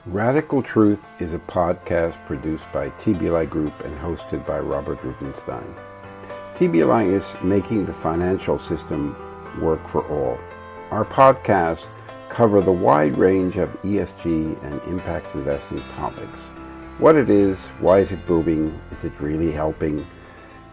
Radical Truth is a podcast produced by TBLI Group and hosted by Robert Rubinstein. TBLI is making the financial system work for all. Our podcasts cover the wide range of ESG and impact investing topics. What it is, why is it booming, is it really helping,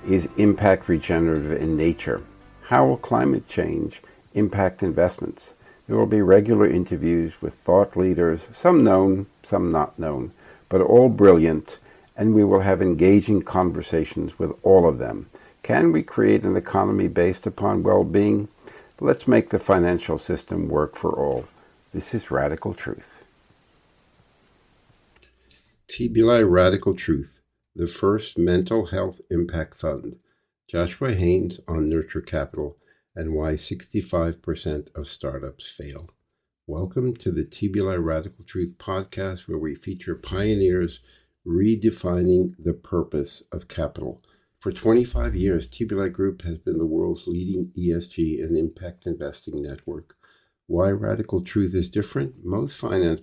is impact regenerative in nature, how will climate change impact investments. There will be regular interviews with thought leaders, some known, some not known, but all brilliant, and we will have engaging conversations with all of them. Can we create an economy based upon well-being? Let's make the financial system work for all. This is Radical Truth. TBLI Radical Truth, the first mental health impact fund. Joshua Haynes on Nurture Capital and why 65% of startups fail. Welcome to the TBLI Radical Truth podcast, where we feature pioneers redefining the purpose of capital. For 25 years, TBLI Group has been the world's leading ESG and impact investing network. Why Radical Truth is different? Most finance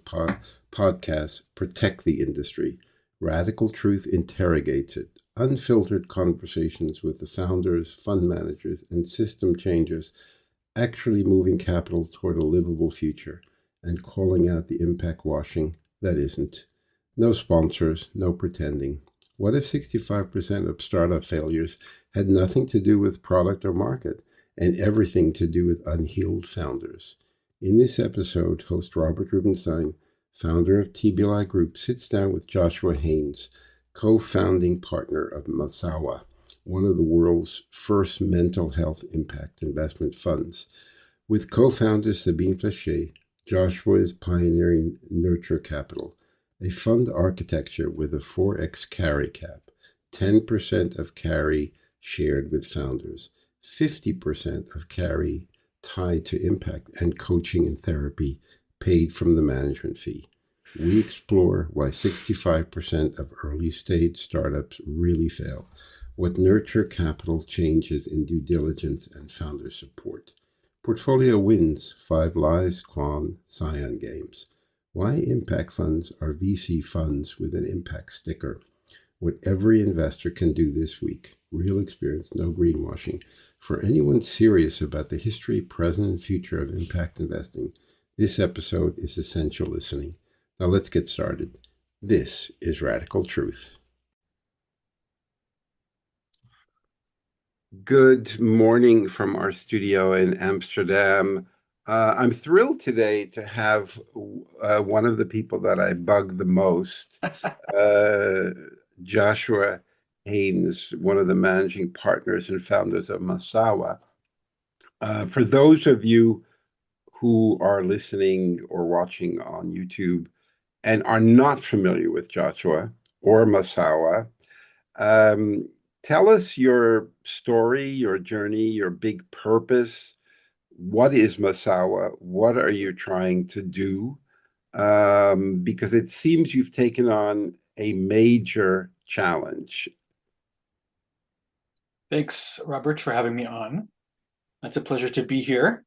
podcasts protect the industry. Radical Truth interrogates it. Unfiltered conversations with the founders, fund managers, and system changers actually moving capital toward a livable future and calling out the impact washing that isn't. No sponsors, no pretending. What if 65% of startup failures had nothing to do with product or market and everything to do with unhealed founders? In this episode, host Robert Rubinstein, founder of TBLI Group, sits down with Joshua Haynes, co-founding partner of Masawa, one of the world's first mental health impact investment funds. With co-founder Sabine Flachet, Joshua is pioneering Nurture Capital, a fund architecture with a 4x carry cap, 10% of carry shared with founders, 50% of carry tied to impact, and coaching and therapy paid from the management fee. We explore why 65% of early-stage startups really fail, what Nurture Capital changes in due diligence and founder support. Portfolio wins, 5 Lies, Quan, Scion Games. Why impact funds are VC funds with an impact sticker. What every investor can do this week. Real experience, no greenwashing. For anyone serious about the history, present, and future of impact investing, this episode is essential listening. Now let's get started. This is Radical Truth. Good morning from our studio in Amsterdam. I'm thrilled today to have one of the people that I bug the most, Joshua Haynes, one of the managing partners and founders of Masawa. For those of you who are listening or watching on YouTube and are not familiar with Joshua or Masawa, tell us your story, your journey, your big purpose. What is Masawa? What are you trying to do? Because it seems you've taken on a major challenge. Thanks, Robert, for having me on. It's a pleasure to be here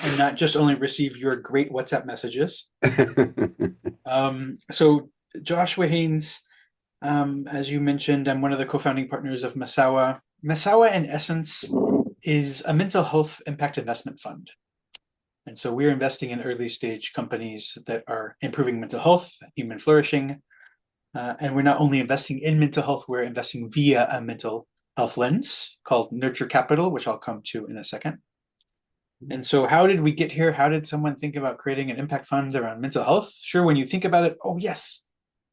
and not just only receive your great WhatsApp messages. So Joshua Haynes, as you mentioned, I'm one of the co-founding partners of Masawa. Masawa, in essence, is a mental health impact investment fund. And so we're investing in early stage companies that are improving mental health, human flourishing. And we're not only investing in mental health, we're investing via a mental health lens called Nurture Capital, which I'll come to in a second. And so how did we get here? How did someone think about creating an impact fund around mental health? Sure, when you think about it, oh yes,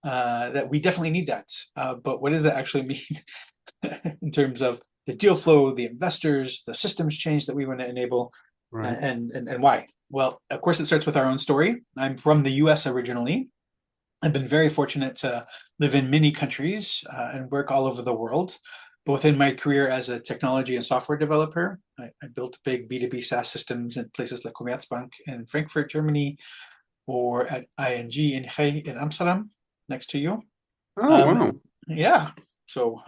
that we definitely need that. But what does that actually mean in terms of the deal flow, the investors, the systems change that we want to enable, right. and why? Well, of course, it starts with our own story. I'm from the US originally. I've been very fortunate to live in many countries and work all over the world, both in my career as a technology and software developer. I built big B2B SaaS systems in places like Commerzbank in Frankfurt, Germany, or at ING in Amsterdam, next to you. Oh, wow. Yeah. So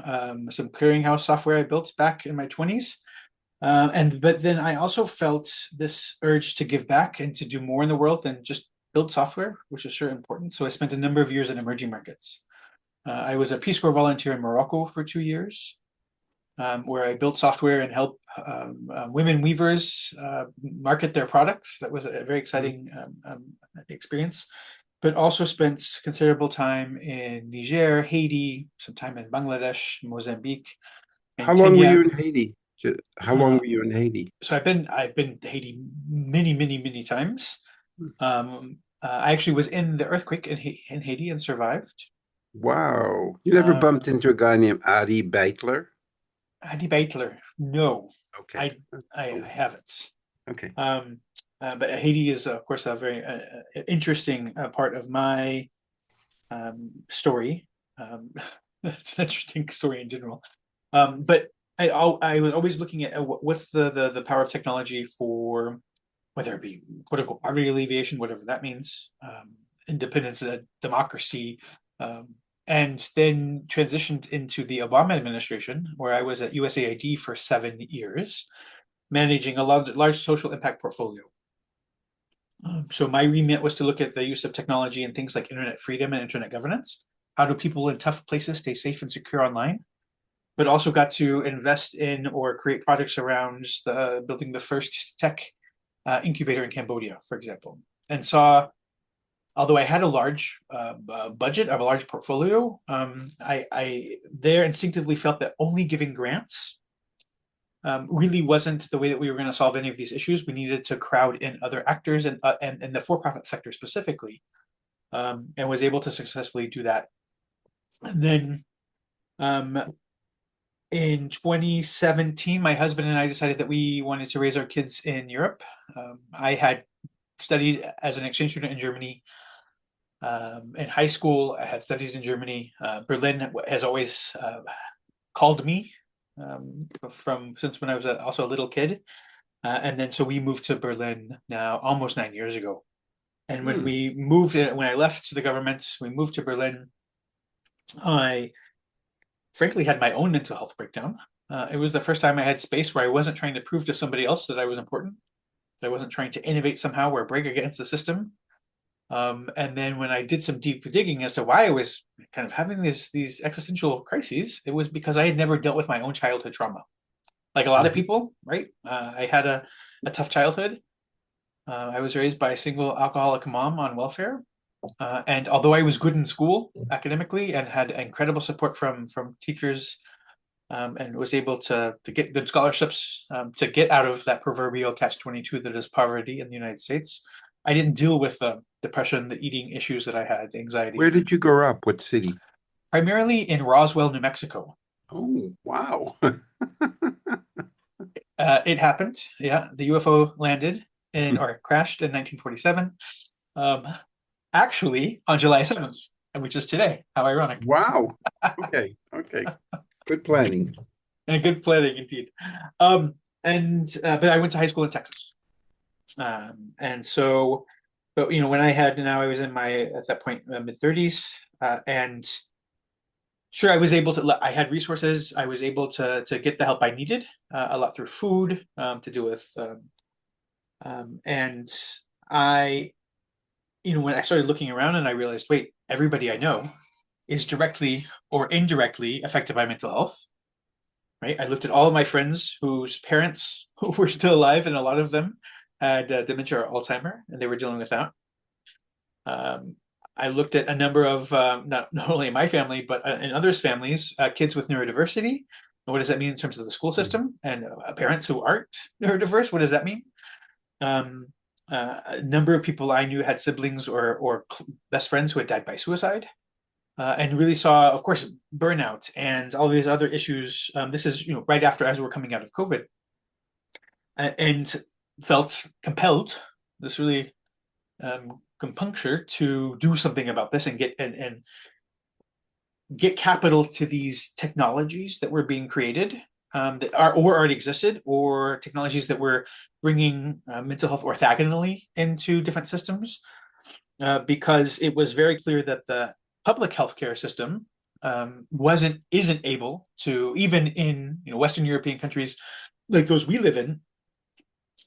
some clearinghouse software I built back in my 20s. But then I also felt this urge to give back and to do more in the world than just build software, which is sure important. So I spent a number of years in emerging markets. I was a Peace Corps volunteer in Morocco for 2 years, where I built software and helped women weavers market their products. That was a very exciting experience. But also spent considerable time in Niger, Haiti, some time in Bangladesh, Mozambique, How and long were Kenya. you in Haiti? How long were you in Haiti? So I've been to Haiti many times. I actually was in the earthquake in Haiti and survived. Wow. You never bumped Um, into a guy named Adi Beitler? Adi Beitler, no, Okay. I I Oh, haven't. okay. Um, but Haiti is, of course, a very interesting part of my story. It's an interesting story in general. But I was always looking at what's the power of technology for whether it be quote unquote poverty alleviation, whatever that means, independence, democracy, um, and then transitioned into the Obama administration, where I was at USAID for 7 years, managing a large social impact portfolio. So my remit was to look at the use of technology and things like internet freedom and internet governance. How do people in tough places stay safe and secure online? But also got to invest in or create projects around building the first tech incubator in Cambodia, for example, and saw, although I had a large budget of a large portfolio, I there instinctively felt that only giving grants really wasn't the way that we were going to solve any of these issues. We needed to crowd in other actors and the for-profit sector specifically, and was able to successfully do that. And then um, in 2017, my husband and I decided that we wanted to raise our kids in Europe. I had studied as an exchange student in Germany. In high school, I had studied in Germany. Berlin has always called me from since when I was also a little kid. And then so we moved to Berlin now almost 9 years ago. And when Hmm. we moved, when I left the government, we moved to Berlin. I frankly had my own mental health breakdown. It was the first time I had space where I wasn't trying to prove to somebody else that I was important. That I wasn't trying to innovate somehow or break against the system. And then when I did some deep digging as to why I was kind of having these existential crises, it was because I had never dealt with my own childhood trauma. Like a lot of Mhm. people, right? I had a tough childhood. I was raised by a single alcoholic mom on welfare. And although I was good in school academically and had incredible support from teachers, and was able to get good scholarships, to get out of that proverbial catch-22 that is poverty in the United States, I didn't deal with the depression, the eating issues that I had, Where anxiety, did you grow up? What city? primarily in Roswell, New Mexico. Oh, wow. It happened. Yeah, the UFO landed in or crashed in 1947. Um, actually, on July 7th, which is today. How ironic. Wow. Okay. Okay. Good planning. And good planning indeed. Um, but I went to high school in Texas. And so, but when I was in my at that point mid 30s, and sure, I was able to. I had resources. I was able to get the help I needed, a lot through food, to do with, and I, when I started looking around and I realized, wait, everybody I know is directly or indirectly affected by mental health. Right? I looked at all of my friends whose parents were still alive, and a lot of them had dementia or Alzheimer, and they were dealing with that. Um, I looked at a number of not only in my family but in others' families, kids with neurodiversity. What does that mean in terms of the school system? And parents who aren't neurodiverse, what does that mean? Um, a number of people I knew had siblings or best friends who had died by suicide, and really saw, of course, burnout and all these other issues. This is right after as we're coming out of COVID, and felt compelled. This really compuncture to do something about this and get capital to these technologies that were being created, that are or already existed, or technologies that were bringing mental health orthogonally into different systems, because it was very clear that the public healthcare system isn't able to, even in Western European countries like those we live in,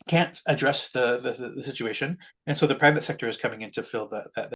can't address the situation, and so the private sector is coming in to fill that